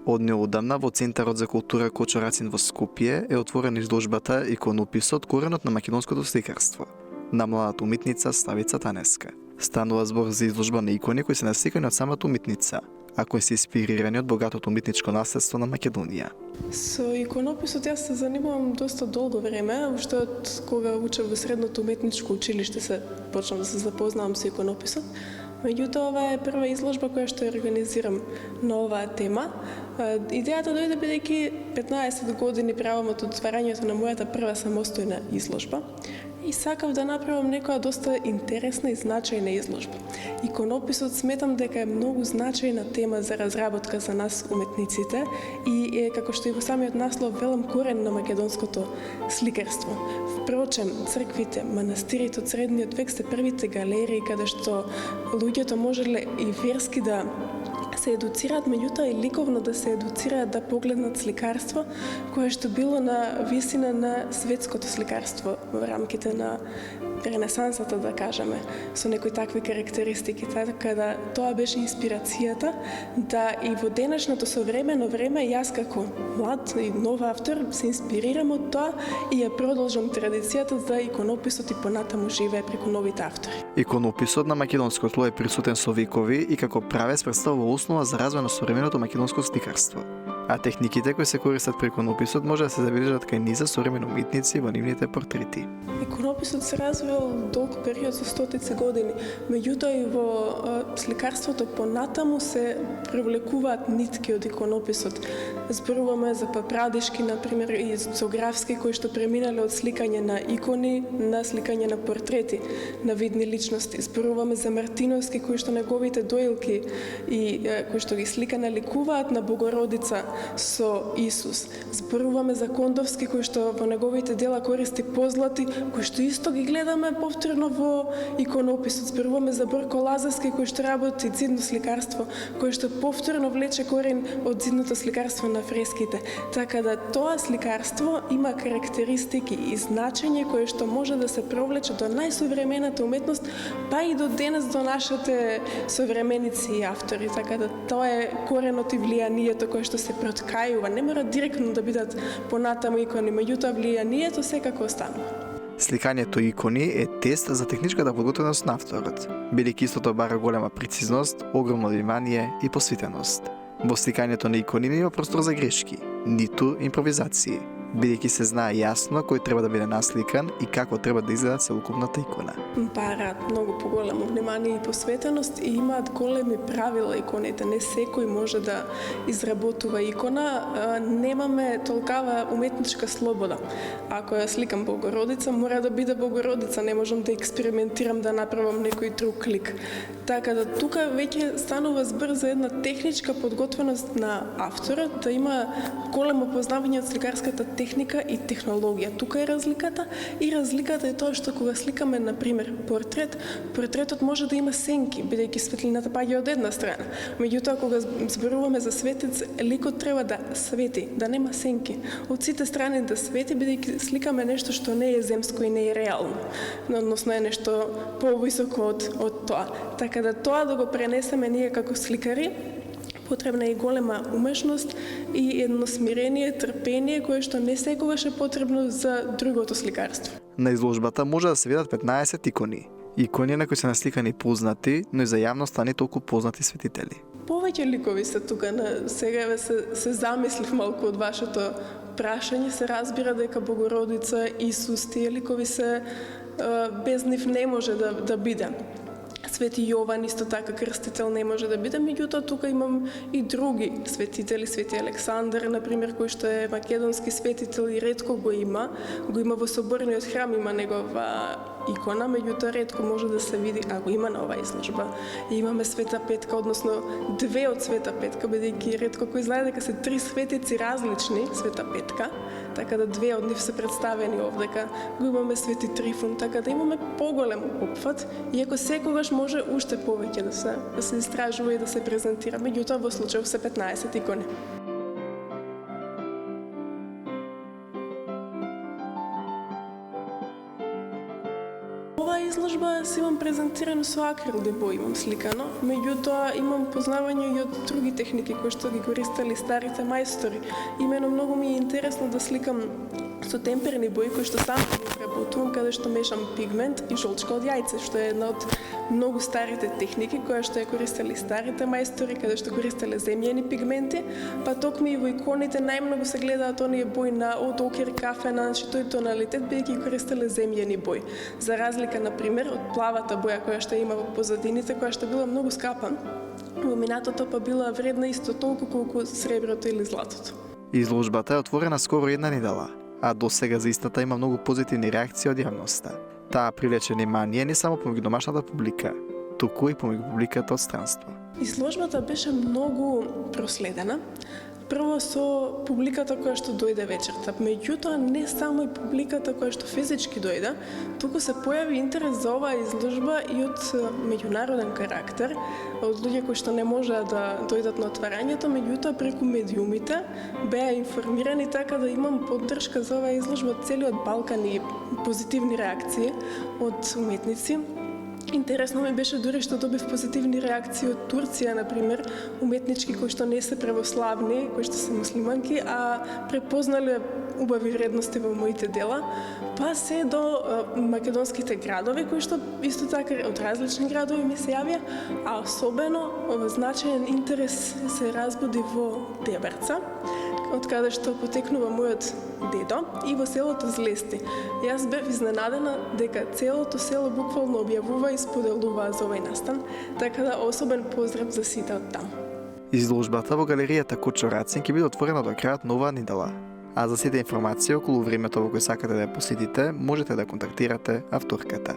Од неодамна во Центарот за култура Кочо Рацин во Скопје е отворена изложбата Иконописот, коренот на македонското сликарство, на младата уметница Славица Танеска. Станува збор за изложба на икони кои се насликани од самата уметница, а кои се инспирирани од богатото уметничко наследство на Македонија. Со иконописот јас се занимавам доста долго време, уште од кога учев во средното уметничко училиште се почнав да се запознавам со иконописот. Меѓутоа, ова е прва изложба која што ја организирам на оваа тема. Идејата дојде бидејќи 15 години правам од отварањето на мојата прва самостојна изложба и сакав да направам некоја доста интересна и значајна изложба. Иконописот сметам дека е многу значајна тема за разработка за нас уметниците и е, како што и во самиот наслов велам, корен на македонското сликарство. Впрочем, црквите, манастирите од средниот век се првите галерии каде што луѓето можеле и верски да се едуцираат, меѓутоа и ликовно да се едуцираат, да погледнат сликарство кое што било на висина на светското сликарство во рамките на Ренесансата, да кажеме, со некои такви карактеристики, така да тоа беше инспирацијата да и во денешното современо време јас како млад и нов автор се инспирирам од тоа и ја продолжам традицијата за иконописот и понатаму живее преку новите автори. Иконописот на македонско тло е присутен со векови и како правец представува основа за развој на современото македонско сликарство. А техниките кои се користат при иконописот може да се забележат кај низа современи уметници во нивните портрети. Иконописот се развил долг период со стотици години, меѓутоа и во сликарството понатаму се привлекуваат нитки од иконописот. Зборуваме за Папрадишки, например, и Цографски, кои што преминале од сликање на икони на сликање на портрети на видни личности. Зборуваме за Мартиновски, кои што неговите доилки и кои што ги слика наликуваат на Богородица со Исус. Зборуваме за Кондовски, кој што во неговите дела користи позлати, кои што исто ги гледаме повторно во иконописот. Зборуваме за Борко Лазарски, кој што работи цидно сликарство, кој што повторно влече корен од цидното сликарство на фреските. Така да тоа сликарство има карактеристики и значење кое што може да се провлече до најсовремената уметност, па и до денес до нашите современици и автори. Така да тоа е коренот и влијанието кое што се проткајува. Не мора директно да бидат понатаму икони, меѓутоа влијанието секако останува. Сликањето икони е тест за техничката подготвеност на авторот, бидејќи истото бара голема прецизност, огромно внимание и посветеност. Во сликањето на икони нема простор за грешки, ниту импровизации, бидејќи се знае јасно кој треба да биде насликан и како треба да изгледа целокупната икона. Бараат многу поголемо внимание и посветеност и имаат големи правила иконите. Не секој може да изработува икона. Немаме толкава уметничка слобода. Ако ја сликам Богородица, мора да биде Богородица. Не можам да експериментирам да направам некој друг лик. Така да тука веќе станува збор за една техничка подготвеност на авторот, да има големо познавање од сликарската техника и технологија. Тука е разликата и разликата е тоа што кога сликаме, например, портрет, портретот може да има сенки, бидејќи светлината паѓа од една страна. Меѓутоа, кога зборуваме за светец, ликот треба да свети, да нема сенки. Од сите страни да свети, бидејќи сликаме нешто што не е земско и не е реално. Односно е нешто повисоко од тоа. Така да тоа да го пренесеме ние како сликари, потребна е голема умешност и едно смирение, трпение, кое што не секогаш е потребно за другото сликарство. На изложбата може да се видат 15 икони. Икони на кои се насликани познати, но и за јавноста не толку познати светители. Повеќе ликови се тука. Сега се замислив малку од вашето прашање. Се разбира дека Богородица, Исус, тие ликови се без нив не може да биде. Свети Јован, исто така крстител, не може да биде, меѓутоа тука имам и други светители, Свети Александар, например, кој што е македонски светител и ретко го има во соборниот храм, има негова икона, меѓутоа ретко може да се види, а го има на оваа изложба. И имаме Света Петка, односно две од Света Петка, бидејќи ретко кој знае дека се три светици различни, Света Петка, така да две од нив се представени овдека. Го имаме Свети Трифун, така да имаме поголем опфат, иако секогаш може уште повеќе да се истражува и да се презентира. Меѓутоа во случајов се 15 икони. Оваа изложба изложба се имам презентирано со акрилни бои, имам сликано. Меѓутоа имам познавање и од други техники кои што ги користеле старите мајстори. Имено многу ми е интересно да сликам со темперни бои кои што сам ги преработувам, каде што мешам пигмент и жолчка од јајце, што е една од многу старите техники која што ја користеле старите мајстори, каде што користеле земјени пигменти, па токму и во иконите најмногу се гледаат оние бои од окер, кафена, значи тој тоналитет бидејќи користеле земјени бои. За разлика на пример од плавата боја која што има во позадините, која што била многу скапа, во минатото па била вредна исто толку колку среброто или златото. Изложбата е отворена скоро една недела, а до сега за истата има многу позитивни реакции од јавноста. Таа привлече внимание не само помеѓу домашната публика, туку и помеѓу публиката од странство. Изложбата беше многу проследена. Прво со публиката која што дојде вечерта, меѓутоа не само и публиката која што физички дојде, туку се појави интерес за оваа изложба и од меѓународен карактер, од луѓе кои што не можеа да дојдат на отварањето, меѓутоа преку медиумите беа информирани, така да имам поддршка за оваа изложба од целиот Балкан и позитивни реакции од уметници. Интересно ми беше дури што добив позитивни реакции од Турција, например, уметнички кои што не се православни, кои што се муслиманки, а препознале убави вредности во моите дела, па се до македонските градови, кои што исто така од различни градови ми се јавија, а особено значаен интерес се разбуди во Деберца, од каде што потекнува мојот дедо, и во селото Злести. Јас бев изненадена дека целото село буквално објавува и споделува за овој настан, така да особен поздрав за сите од таму. Изложбата во галеријата Кочо Рацин ќе биде отворена до крајот на оваа недела. А за сите информации околу времето во кој сакате да ја посетите, можете да контактирате авторката.